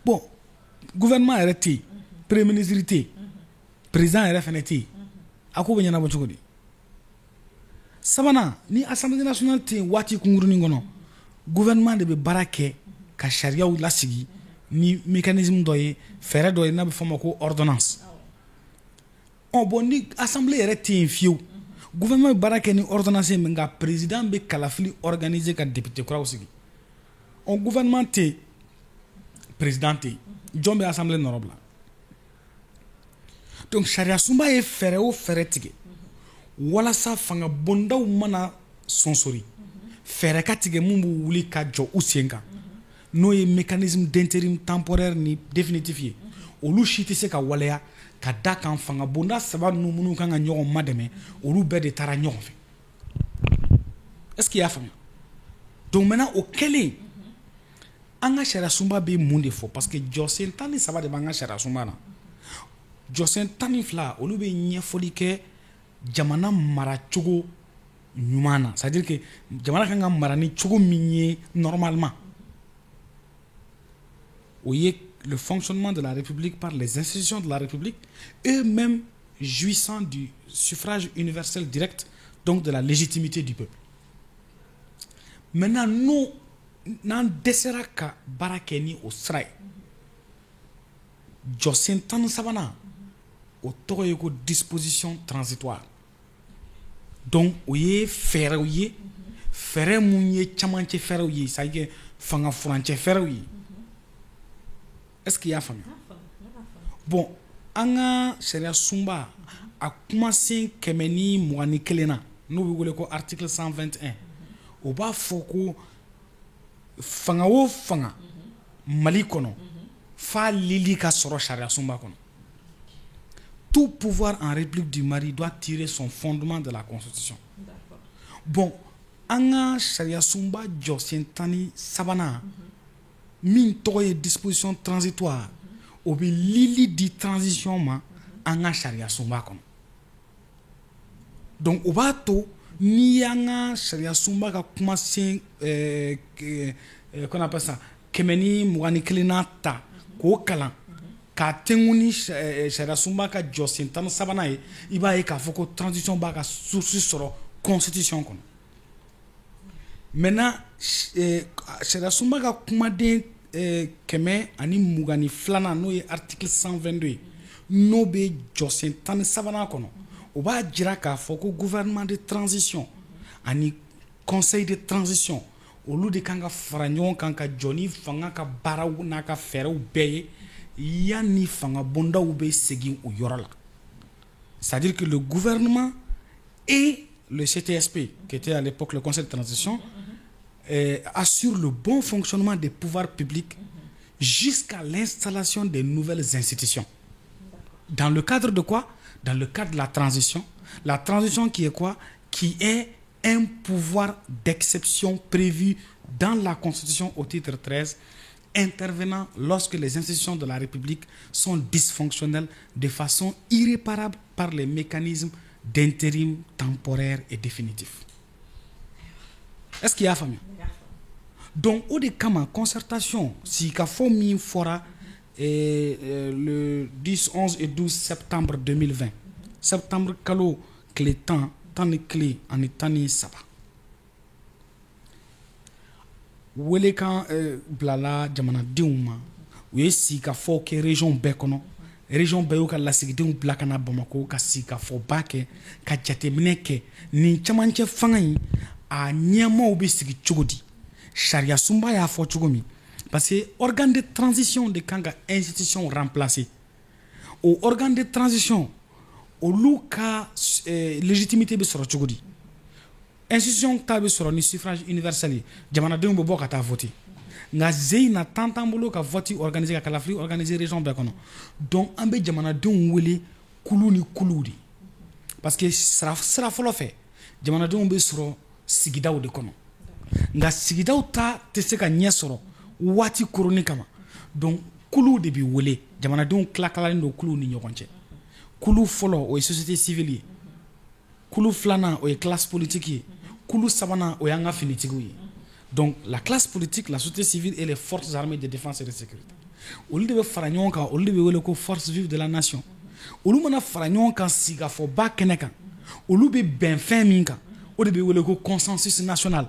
bon gouvernement yɛrɛ tɛ yen premier ministre tɛ yen président yɛrɛ fɛnɛ tɛ yen a ko bɛ ɲɛnabɔ cogo di sabanan ni assemblée nationale tɛ yen waati kunkurunin kɔnɔ gouvernement de bɛ baara kɛ ka sariyaw lasigi ni mécanisme dɔ ye fɛɛrɛ dɔ ye n'a bɛ fɔ o ma ko ordonnance bon ni assemblée yɛrɛ tɛ yen fiyewu gouvernement bɛ baara kɛ ni ordonnance min nka président bɛ kalafili organiser ka député kuraw sigi gouvernement tɛ yen président tɛ yen jɔn bɛ assemblée nɔrɔ bila donc sariya sunba ye fɛɛrɛ o fɛɛrɛ tigɛ walasa fanga bondaw mana sɔnsori fɛɛrɛ ka tigɛ mun b'u wuli ka jɔ u sen kan n'o ye mécanisme d'intérim temporaire ni définitif ye olu si tɛ se ka waleya ka da kan fanga bonda saba ninnu minnu kan ka ɲɔgɔn madɛmɛ olu bɛɛ de taara ɲɔgɔn fɛ est ce que i y'a faamuya donc maintenant o kɛlen an ka sariya sunba bɛ mun de fɔ parce que jɔsen 13 de b'an ka sariya sunba na jɔsen 12 olu bɛ ɲɛfɔli kɛ jamana maracogo ɲuman na c'est à dire que jamana kan ka mara ni cogo min ye normalement o ye le fonctionnement de la République par les institutions de la République, eux-mêmes jouissant du suffrage universel direct, donc de la légitimité du peuple. maintenant n'an dɛsɛra ka baara kɛ ni o sira ye jɔsen 13nan o tɔgɔ ye ko disposition transitoire donc o ye fɛɛrɛw ye fɛɛrɛ mun ye camancɛ fɛɛrɛw ye c'est à dire fanga furancɛ fɛɛrɛw ye est ce que i y'a faamuya bon an ka sariya sunba a kumasen 121 na n'o bɛ wele ko article 121 o b'a fɔ ko fanga o fanga Mali kɔnɔ f'a lili ka sɔrɔ sariya sunba kɔnɔ tout pouvoir en République du Mali doit tirer son fondement de la Constitution. Bon, an ka sariya sunba jɔsen 13nan min tɔgɔ ye disposition transitoire o bɛ lili di transition ma an ka sariya sunba kɔnɔ donc o b'a to n'i y'an ka sariya sunba ka kumasen qu'on appelle ça 121 ta k'o kalan k'a tɛnku ni sariya sunba ka jɔsen 13nan ye i b'a ye k'a fɔ ko transition b'a ka source sɔrɔ constitution kɔnɔ maintenant sariya sunba ka kumaden 122 n'o ye article 122 ye n'o bɛ jɔsen 13nan kɔnɔ o b'a jira k'a fɔ ko gouvernement de transition ani conseil de transition olu de kan ka fara ɲɔgɔn kan ka jɔ ni fanga ka baaraw n'a ka fɛɛrɛw bɛɛ ye yanni fanga bondaw bɛ segin o yɔrɔ la c'est-à-dire que le gouvernement et le CTSP qui était à l'époque le conseil de transition assure le bon fonctionnement des pouvoirs publics jusqu'à l'installation des nouvelles institutions. Dans le cadre de quoi? Dans le cadre de la transition. La transition qui est quoi? Qui est un pouvoir d'exception prévu dans la Constitution au titre 13, intervenant lorsque les institutions de la République sont dysfonctionnelles de façon irréparable par les mécanismes d'intérim temporaire et définitif. Est-ce qu'il y a famille? Donc, au de kama concertation, si ka fo min fora le 10, 11 et 12 septembre 2020, septembre kalo kle tan ni kle ani tani saba. Wele kan blala jamana denw ma u ye si ka fɔ kɛ région bɛɛ kɔnɔ région bɛɛ y'u ka lasigidenw bila ka na Bamako ka si ka fɔba kɛ ka jateminɛ kɛ nin camancɛ fanga in a ɲɛmaaw bɛ sigi cogo di sariya sunba y'a fɔ cogo min parce que organe de transition de kan ka institution remplacer o organe de transition olu ka légitimité bɛ sɔrɔ cogo di institution ta bɛ sɔrɔ ni suffrage universel ye jamanadenw bɛ bɔ ka taa voter nka zeyi na tan t'an bolo ka vote organiser ka kalafili organiser région bɛɛ kɔnɔ donc an bɛ jamanadenw wele kulu ni kuluw de parce que sira fɔlɔ fɛ jamanadenw bɛ sɔrɔ sigidaw de kɔnɔ nka sigidaw ta tɛ se ka ɲɛ sɔrɔ waati koroni kama donc kuluw de bɛ wele jamanadenw tilakalalen don kuluw ni ɲɔgɔn cɛ kulu fɔlɔ o ye société civile ye kulu filanan o ye classe politique ye kulu sabanan o y'an ka finitigiw ye donc la classe politique la société civile et les forces armées de défense et de sécurité olu de bɛ fara ɲɔgɔn kan olu de bɛ wele ko force vive de la nation olu mana fara ɲɔgɔn kan sigikafɔba kɛnɛ kan olu bɛ bɛn fɛn min kan o de bɛ wele ko consensus national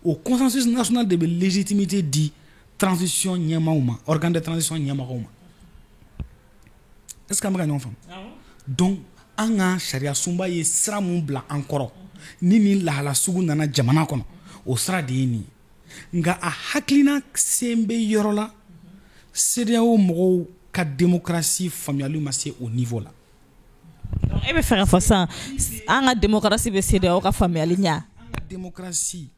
o consensus national de bɛ légitimité di transition ɲɛmaaw ma organe de transition ɲɛmɔgɔw ma est ce que an bɛ ka ɲɔgɔn faamu donc an ka sariya sunba ye sira mun bila an kɔrɔ ni nin lahala sugu nana jamana kɔnɔ o sira de ye nin ye nka a hakilina sen bɛ yɔrɔ la CEDEAO mɔgɔw ka démocratie faamuyali ma se o niveau la. donc e bɛ fɛ ka fɔ sisan an ka démocratie bɛ CEDEAO ka faamuyali ɲɛ. an ka démocratie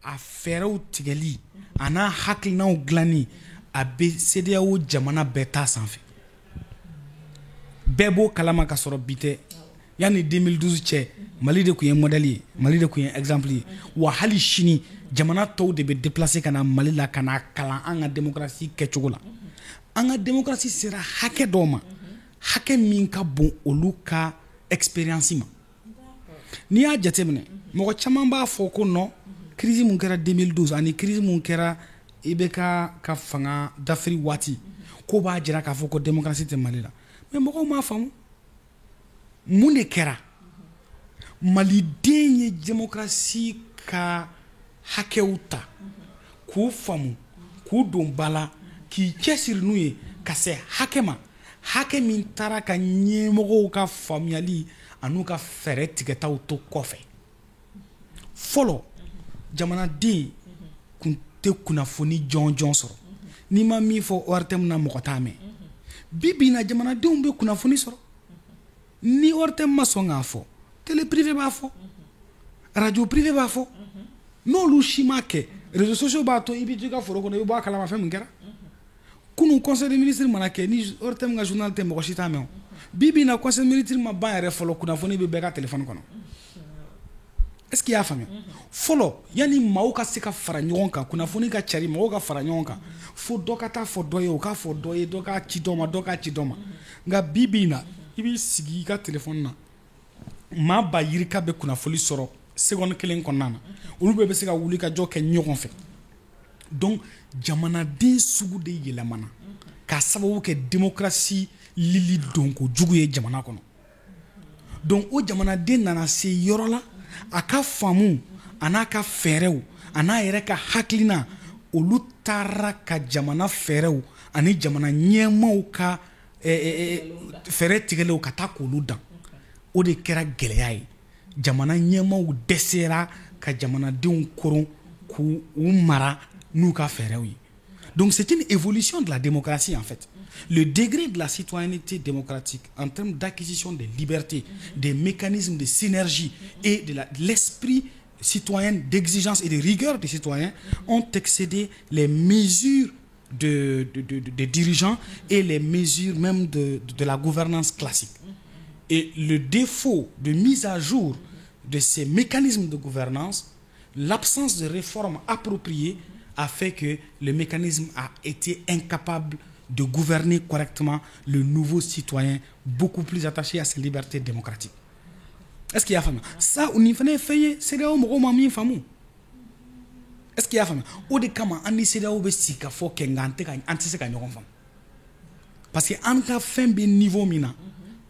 a fɛɛrɛw tigɛli a n'a hakilinaw dilanni a bɛ CEDEAO jamana bɛɛ ta sanfɛ bɛɛ b'o kalama ka sɔrɔ bi tɛ yanni 2012 cɛ Mali de tun ye modèle ye Mali de tun ye exemple ye wa hali sini jamana tɔw de bɛ déplacer ka na Mali la ka na kalan an ka démocratie kɛcogo la an ka démocratie sera hakɛ dɔw ma hakɛ min ka bon olu ka expérience ma n'i y'a jateminɛ mɔgɔ caman b'a fɔ ko non crise mun kɛra 2012 ani crise mun kɛra IBK ka fanga dafiri waati ko b'a jira k'a fɔ ko démocratie tɛ Mali la mais mɔgɔw m'a faamu mun de kɛra maliden ye démocratie ka hakɛw ta k'u faamu k'u don ba la k'i cɛsiri n'u ye ka se hakɛ ma hakɛ min taara ka ɲɛmɔgɔw ka faamuyali an'u ka fɛɛrɛ tigɛtaw to kɔfɛ fɔlɔ jamanaden kun tɛ kunnafoni jɔnjɔn sɔrɔ n'i ma min fɔ ORTM na mɔgɔ t'a mɛn bi bi in na jamanadenw bɛ kunnafoni sɔrɔ ni ORTM ma sɔn k'a fɔ télé privé b'a fɔ radio privé b'a fɔ n'olu si ma kɛ réseaux sociaux b'a to i bɛ to i ka foro kɔnɔ i bɛ bɔ a kalama fɛn min kɛra kunun conseil des ministres mana kɛ ni ORTM ka journal tɛ mɔgɔ si t'a mɛn o bi bi in na conseil des ministres ma ban yɛrɛ fɔlɔ kunnafoni bɛ bɛɛ ka téléphone kɔnɔ est-ce qu'il y'a faamuya fɔlɔ yanni maaw ka se ka fara ɲɔgɔn kan kunnafoni ka cari maaw ka fara ɲɔgɔn kan fo dɔ ka taa fɔ dɔ ye o k'a fɔ dɔ ye dɔ k'a ci dɔ ma dɔ k'a ci dɔ ma nka bi bi in na i b'i sigi i ka téléphone na maa ba yirika bɛ kunnafoni sɔrɔ seconde kelen kɔnɔna na olu bɛɛ bɛ se ka wuli ka jɔ kɛ ɲɔgɔn fɛ donc jamanaden sugu de yɛlɛmana k'a sababu kɛ démocratie lili don kojugu ye jamana kɔnɔ donc o jamanaden nana se yɔrɔ la a ka faamu a n'a ka fɛɛrɛw a n'a yɛrɛ ka hakilina olu taara ka jamana fɛɛrɛw ani jamana ɲɛmaaw ka fɛɛrɛ tigɛlenw ka taa k'olu dan o de kɛra gɛlɛya ye jamana ɲɛmaaw dɛsɛra ka jamanadenw koron k'u mara n'u ka fɛɛrɛw ye donc c'est une évolution de la démocratie en fait le degré de la citoyenneté démocratique en termes d'acquisition des libertés des mécanismes de synergie et de l'esprit citoyen d'exigence et de rigueur des citoyens ont excédé les mesures des dirigeants et les mesures même de la gouvernance classique. Et le défaut de mise à jour de ces mécanismes de gouvernance, l'absence de réformes appropriées a fait que le mécanisme a été incapable de gouverner correctement le nouveau citoyen beaucoup plus attaché à ses libertés démocratiques. Est-ce qu'il y a famille? Ça, on y fait, c'est là où on m'a famille. Est-ce qu'il y a famille? Au de kama, on y c'est là où on s'y a fait qu'un gante qu'un anti qu'un enfant. Parce que en cas fin bien niveau mina,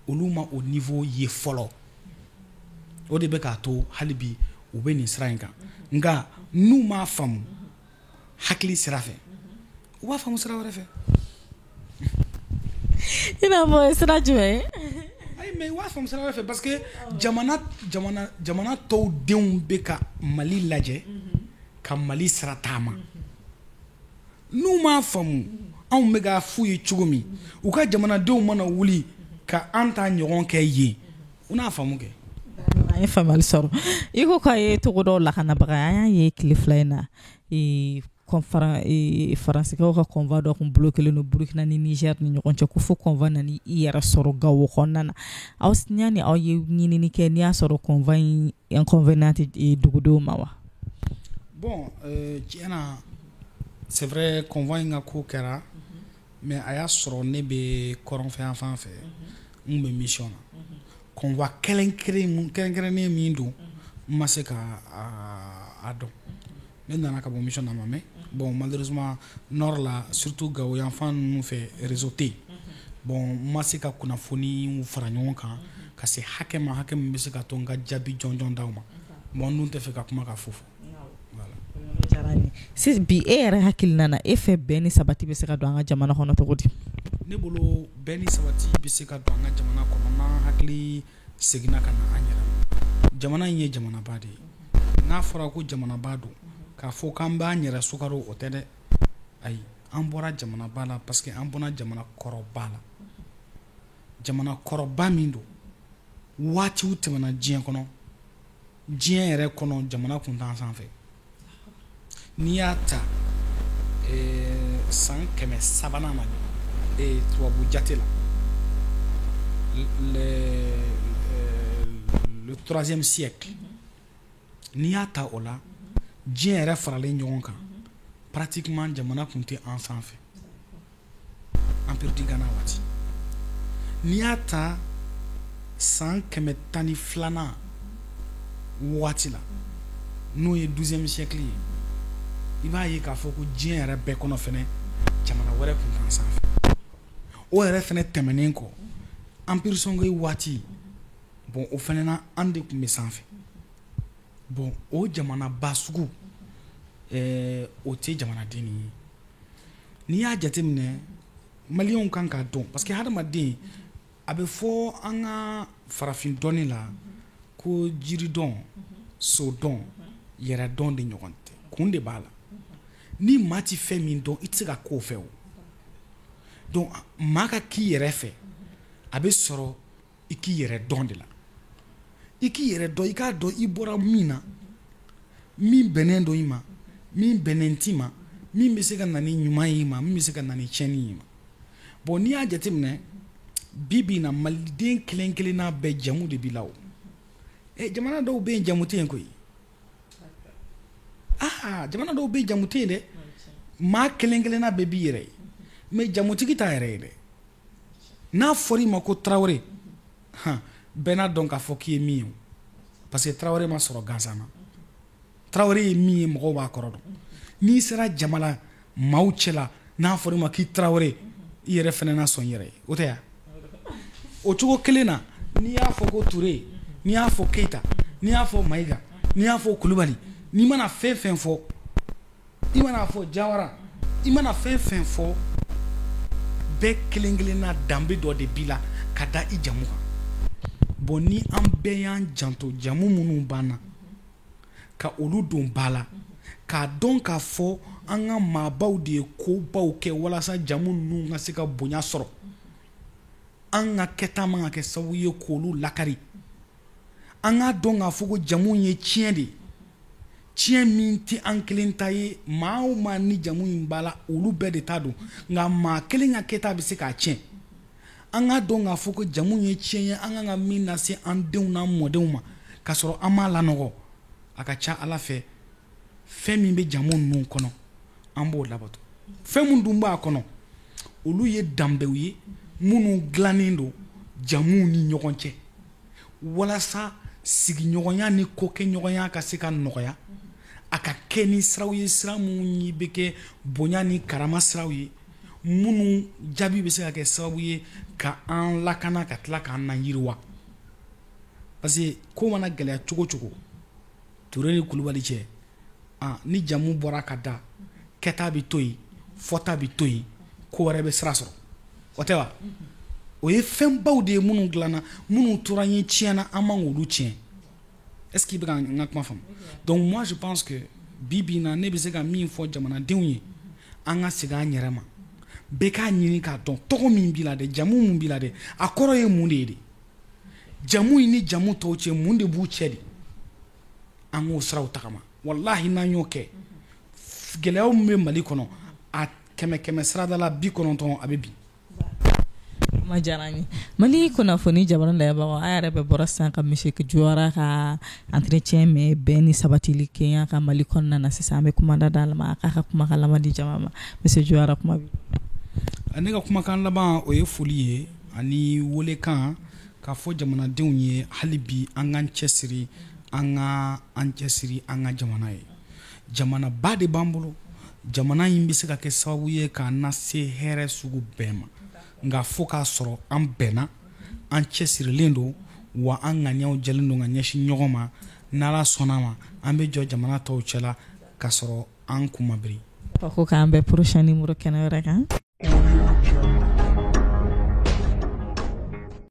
on au niveau y follow. Au de bekato halibi ou beni sranka. Nga nous ma femme hakli serafe. Ou ma femme sera refe. Il a beau sera joué. Mais wa fam sera refe parce que jamana to deum beka Mali laje ka Mali sera tama. Nous ma femme an mega fuyi chugumi. Ou ka jamana deum mana wuli ka anta nyoron ke yi. Una famu ke. Ay famal soro. Iko ka ye to do la kana baga ye kliflaina. France ka convoi do kun bloquer le Burkina ni Niger ni ɲɔgɔn cɛ ko fo convoi nani i yɛrɛ sɔrɔ Gawo kɔnɔna na aw ɲani aw ye ɲinini kɛ n'i y'a sɔrɔ convoi inconvénient dugudenw ma wa bon tiɲɛna c'est vrai convoi in ka ko kɛra mais a y'a sɔrɔ ne bɛ kɔrɔnfɛ yan fan fɛ n bɛ mission na convoi kɛrɛnkɛrɛnnen min don n ma se ka a dɔn ne nana ka bɔ mission na ma mɛn bon malheureusement nord la surtout Gawo yan fan ninnu fɛ réseau tɛ yen bon n ma se ka kunnafoni fara ɲɔgɔn kan ka se hakɛ ma hakɛ min bɛ se ka to n ka jaabi jɔnjɔn d'aw ma bon n dun tɛ fɛ ka kuma ka fo voilà. Si bi e yɛrɛ hakilina na e fɛ bɛn ni sabati bɛ se ka don an ka jamana kɔnɔ cogo di ne bolo bɛn ni sabati bɛ se ka don an ka jamana kɔnɔ n'an hakili seginna ka na an yɛrɛ jamana in ye jamanaba de ye n'a fɔra ko jamanaba don k'a fɔ k'an b'an yɛrɛ sukaro o tɛ dɛ ayi an bɔra jamanaba la parce que an bɔra jamana kɔrɔba la jamana kɔrɔba min don waatiw tɛmɛna diɲɛ kɔnɔ diɲɛ yɛrɛ kɔnɔ jamana kun t'an sanfɛ n'i y'a ta san 300 na tubabu jate la le 3e siècle n'i y'a ta o la diɲɛ yɛrɛ faralen ɲɔgɔn kan pratiquement jamana kun tɛ an sanfɛ empire du Ghana waati n'i y'a ta san 112 waati la n'o ye 12e siècle ye i b'a ye k'a fɔ ko diɲɛ yɛrɛ bɛɛ kɔnɔ fɛnɛ jamana wɛrɛ kun t'an sanfɛ o yɛrɛ fɛnɛ tɛmɛnen kɔ empire Sɔngoyi waati bon o fɛnɛ na an de kun bɛ sanfɛ bon o jamana ba sugu o tɛ jamanaden ye n'i y'a jateminɛ maliyɛnw kan k'a dɔn parce que hadamaden a bɛ fɔ an ka farafin dɔnni la ko jiridɔn sodɔn yɛrɛdɔn de ɲɔgɔn tɛ kun de b'a la ni maa ti fɛn min dɔn i tɛ se ka k'o fɛ o donc maa ka k'i yɛrɛ fɛ a bɛ sɔrɔ i k'i yɛrɛ dɔn de la i k'i yɛrɛ dɔn i k'a dɔn i bɔra min na min bɛnnen don i ma min bɛnnen t'i ma min bɛ se ka na ni ɲuman ye i ma min bɛ se ka na ni tiɲɛni ye i ma bon n'i y'a jateminɛ bi bi in na maliden kelen kelenna bɛɛ jamu de b'i la o jamana dɔw bɛ yen jamu tɛ yen koyi jamana dɔw bɛ yen jamu tɛ yen dɛ maa kelen kelenna bɛɛ b'i yɛrɛ ye mais jamutigi t'a yɛrɛ ye dɛ n'a fɔra i ma ko Tarawele bɛɛ n'a dɔn k'a fɔ k'i ye min ye parce que Tarawele ma sɔrɔ gansan na Tarawele ye min ye mɔgɔw b'a kɔrɔ dɔn n'i sera jama la maaw cɛla n'a fɔra i ma k'i Tarawele i yɛrɛ fana na sɔn i yɛrɛ ye o tɛ yan o cogo kelen na n'i y'a fɔ ko Ture n'i y'a fɔ Keyita n'i y'a fɔ Mayiga n'i y'a fɔ Kulubali n'i mana fɛn fɛn fɔ i mana fɔ Jawara i mana fɛn fɛn fɔ bɛɛ kelen kelenna danbe dɔ de b'i la ka da i jamu kan bon ni an bɛɛ y'an janto jamu minnu b'an na ka olu don ba la k'a dɔn k'a fɔ an ka maabaw de ye kobaw kɛ walasa jamu ninnu ka se ka bonya sɔrɔ an ka kɛta man ka kɛ sababu ye k'olu lakari an k'a dɔn k'a fɔ ko jamu ye tiɲɛ de ye tiɲɛ min tɛ an kelen ta ye maa o maa ni jamu in b'a la olu bɛɛ de t'a dɔn nka maa kelen ka kɛta bɛ se k'a tiɲɛ an k'a dɔn k'a fɔ ko jamu ye tiɲɛ ye an kan ka min lase an denw n'an mɔdenw ma k'a sɔrɔ an m'a lanɔgɔ a ka ca Ala fɛ fɛn min bɛ jamu ninnu kɔnɔ an b'o labato fɛn min dun b'a kɔnɔ olu ye danbew ye minnu dilannen don jamuw ni ɲɔgɔn cɛ walasa sigiɲɔgɔnya ni kokɛɲɔgɔnya ka se ka nɔgɔya a ka kɛ ni siraw ye sira minnu bɛ kɛ bonya ni karama siraw ye minnu jaabi bɛ se ka kɛ sababu ye ka an lakana ka tila k'an na yiriwa parce que ko mana gɛlɛya cogo cogo Ture ni Kulubali cɛ ni jamu bɔra ka da kɛta bɛ to yen fɔta bɛ to yen ko wɛrɛ bɛ sira sɔrɔ o tɛ wa o ye fɛnbaw de ye minnu dilanna minnu tora ɲɛ tiɲɛna an man k'olu tiɲɛ est-ce que i bɛ ka n ka kuma faamu donc moi je pense que bi bi in na ne bɛ se ka min fɔ jamanadenw ye an ka segin an yɛrɛ ma bɛɛ k'a ɲini k'a dɔn tɔgɔ min b'i la dɛ jamu min b'i la dɛ a kɔrɔ ye mun de ye de jamu in ni jamu tɔw cɛ mun de b'u cɛ de an k'o siraw tagama walahi n'an y'o kɛ gɛlɛyaw min bɛ Mali kɔnɔ a 100 sirada la 90 a bɛ bin ma diyara n ye Mali kunnafoni jamana layɛbagaw a yɛrɛ bɛ bɔra sisan ka Monsieur Jawara ka entretien mɛn bɛn ni sabatili kɛɲɛ ka Mali kɔnɔna na sisan an bɛ kumada d'a ma a k'a ka kumakan laban di jama ma Monsieur Jawara kuma bi ne ka kumakan laban o ye foli ye ani welekan k'a fɔ jamanadenw ye hali bi an k'an cɛsiri an ka jamana ye jamana ba de b'an bolo jamana in bɛ se ka kɛ sababu ye k'an lase hɛrɛ sugu bɛɛ ma nka fo k'a sɔrɔ an bɛnna an cɛsirilen don wa an ŋaniyaw jɛlen don ka ɲɛsin ɲɔgɔn ma n'Ala sɔnna ma an bɛ jɔ jamana tɔw cɛla k'a sɔrɔ an kun ma biri ko k'an bɛ prochain numéro kɛnɛ wɛrɛ kan